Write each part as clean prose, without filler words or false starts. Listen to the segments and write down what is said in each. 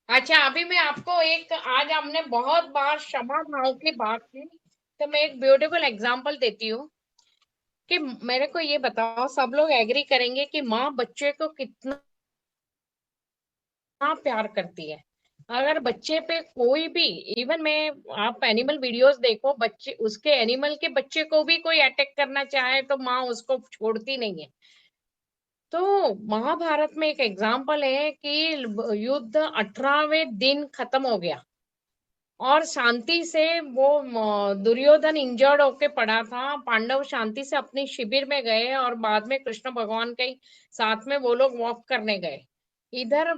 अच्छा, अभी मैं आपको एक, आज हमने बहुत बार क्षमा भाव की बात की, तो मैं एक ब्यूटीफुल एग्जांपल देती हूँ कि मेरे को ये बताओ, सब लोग एग्री करेंगे कि माँ बच्चे को कितना प्यार करती है। अगर बच्चे पे कोई भी, इवन मैं, आप एनिमल वीडियोस देखो, बच्चे, उसके एनिमल के बच्चे को भी कोई अटैक करना चाहे तो माँ उसको छोड़ती नहीं है। तो महाभारत में एक एग्जाम्पल है कि युद्ध 18वें दिन खत्म हो गया और शांति से वो दुर्योधन इंजर्ड होके पड़ा था, पांडव शांति से अपनी शिविर में गए और बाद में कृष्ण भगवान के साथ में वो लोग वॉक करने गए। इधर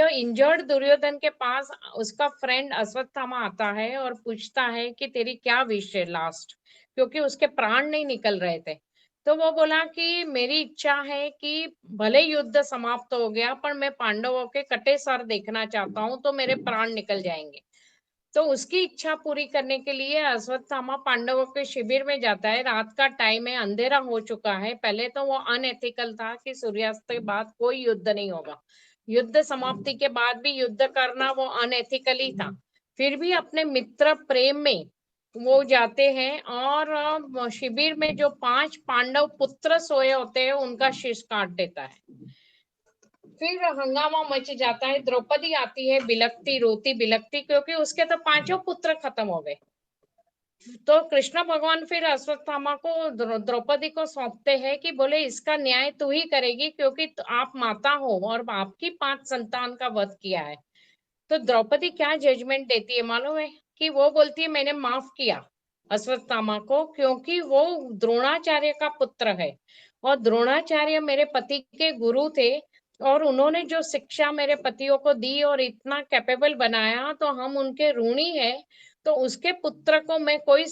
इंजर्ड दुर्योधन के पास उसका फ्रेंड अश्वत्थामा आता है और पूछता है कि तेरी क्या विश है लास्ट, क्योंकि उसके प्राण नहीं निकल रहे थे। तो वो बोला कि मेरी इच्छा है कि भले युद्ध समाप्त हो गया पर मैं पांडवों के कटे सर देखना चाहता हूँ, तो मेरे प्राण निकल जाएंगे। तो उसकी इच्छा पूरी करने के लिए अश्वत्थामा पांडवों के शिविर में जाता है। रात का टाइम है, अंधेरा हो चुका है। पहले तो वो अनएथिकल था कि सूर्यास्त के बाद कोई युद्ध नहीं होगा, युद्ध समाप्ति के बाद भी युद्ध करना वो अनएथिकल ही था। फिर भी अपने मित्र प्रेम में वो जाते हैं और शिविर में जो 5 पांडव पुत्र सोए होते हैं उनका शीश काट देता है। फिर हंगामा मच जाता है, द्रौपदी आती है बिलखती रोती बिलखती, क्योंकि उसके तो 5 पुत्र खत्म हो गए। तो कृष्ण भगवान फिर अश्वत्थामा को द्रौपदी को सौंपते हैं कि बोले इसका न्याय तू ही करेगी, क्योंकि आप माता हो और आपकी 5 संतान का वध किया है। तो द्रौपदी क्या जजमेंट देती है मालूम है? कि वो बोलती है मैंने माफ किया अश्वत्थामा को, क्योंकि वो द्रोणाचार्य का पुत्र है और द्रोणाचार्य मेरे पति के गुरु थे और उन्होंने जो शिक्षा मेरे पतियों को दी और इतना कैपेबल बनाया, तो हम उनके ऋणी है। तो उसके पुत्र को मैं कोई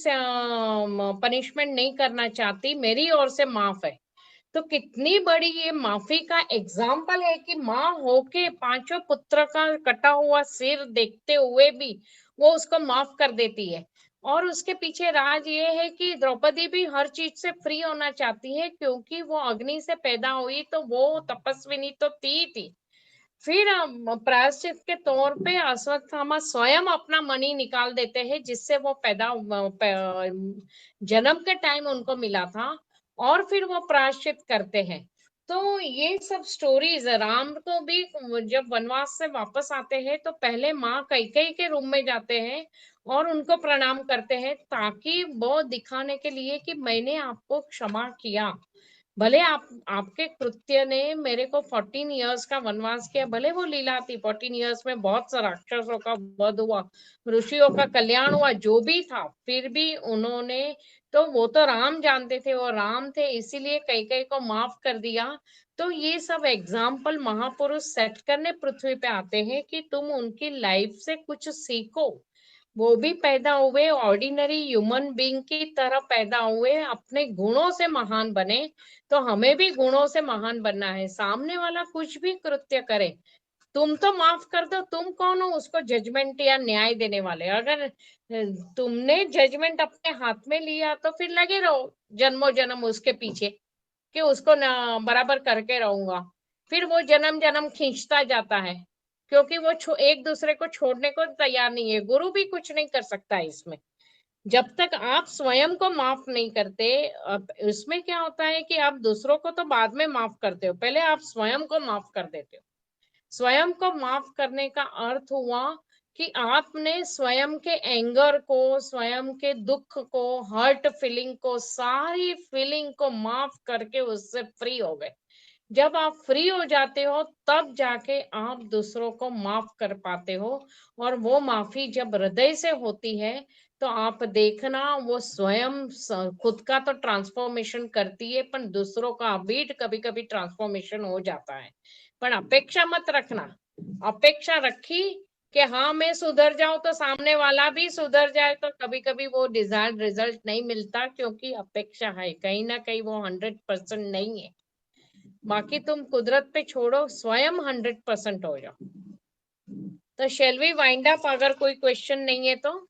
पनिशमेंट नहीं करना चाहती, मेरी ओर से माफ है। तो कितनी बड़ी ये माफी का एग्जाम्पल है कि माँ होके 5 पुत्र का कटा हुआ सिर देखते हुए भी वो उसको माफ कर देती है। और उसके पीछे राज ये है कि द्रौपदी भी हर चीज से फ्री होना चाहती है, क्योंकि वो अग्नि से पैदा हुई तो वो तपस्विनी तो थी। फिर प्रायश्चित के तौर पे अश्वत्थामा स्वयं अपना मणि निकाल देते हैं, जिससे वो जन्म के टाइम उनको मिला था, और फिर वो प्रायश्चित करते हैं। तो ये सब स्टोरीज, राम को भी जब वनवास से वापस आते हैं तो पहले माँ कैकेयी के रूम में जाते हैं और उनको प्रणाम करते हैं, ताकि वो दिखाने के लिए कि मैंने आपको क्षमा किया। भले आपके कृत्य ने मेरे को 14 इयर्स का वनवास किया, भले वो लीला थी, 14 इयर्स में बहुत सा राक्षसों का वध हुआ, ऋषियों का कल्याण हुआ, जो भी था, फिर भी उन्होंने, तो वो तो राम जानते थे, वो राम थे, इसीलिए कैकेयी को माफ कर दिया। तो ये सब एग्जाम्पल महापुरुष सेट करने पृथ्वी पे आते हैं कि तुम उनकी लाइफ से कुछ सीखो। वो भी पैदा हुए ऑर्डिनरी ह्यूमन बीइंग की तरह पैदा हुए, अपने गुणों से महान बने। तो हमें भी गुणों से महान बनना है। सामने वाला कुछ भी कृत्य करे, तुम तो माफ कर दो, तुम कौन हो उसको जजमेंट या न्याय देने वाले? अगर तुमने जजमेंट अपने हाथ में लिया तो फिर लगे रहो जन्मों जन्म उसके पीछे कि उसको ना बराबर करके रहूंगा। फिर वो जन्म जन्म खींचता जाता है, क्योंकि वो एक दूसरे को छोड़ने को तैयार नहीं है। गुरु भी कुछ नहीं कर सकता है इसमें, जब तक आप स्वयं को माफ नहीं करते। उसमें क्या होता है कि आप दूसरों को तो बाद में माफ करते हो, पहले आप स्वयं को माफ कर देते हो। स्वयं को माफ करने का अर्थ हुआ कि आपने स्वयं के एंगर को, स्वयं के दुख को, हर्ट फीलिंग को, सारी फीलिंग को माफ करके उससे फ्री हो गए। जब आप फ्री हो जाते हो तब जाके आप दूसरों को माफ कर पाते हो। और वो माफी जब हृदय से होती है तो आप देखना वो स्वयं खुद का तो ट्रांसफॉर्मेशन करती है, पर दूसरों का भी कभी कभी ट्रांसफॉर्मेशन हो जाता है। पर अपेक्षा मत रखना। अपेक्षा रखी कि हाँ मैं सुधर जाऊं तो सामने वाला भी सुधर जाए, तो कभी कभी वो डिजायर्ड रिजल्ट नहीं मिलता, क्योंकि अपेक्षा है कहीं ना कहीं वो 100% नहीं है। बाकी तुम कुदरत पे छोड़ो, स्वयं 100% हो जाओ। तो शेल वी वाइंड अप, अगर कोई क्वेश्चन नहीं है तो?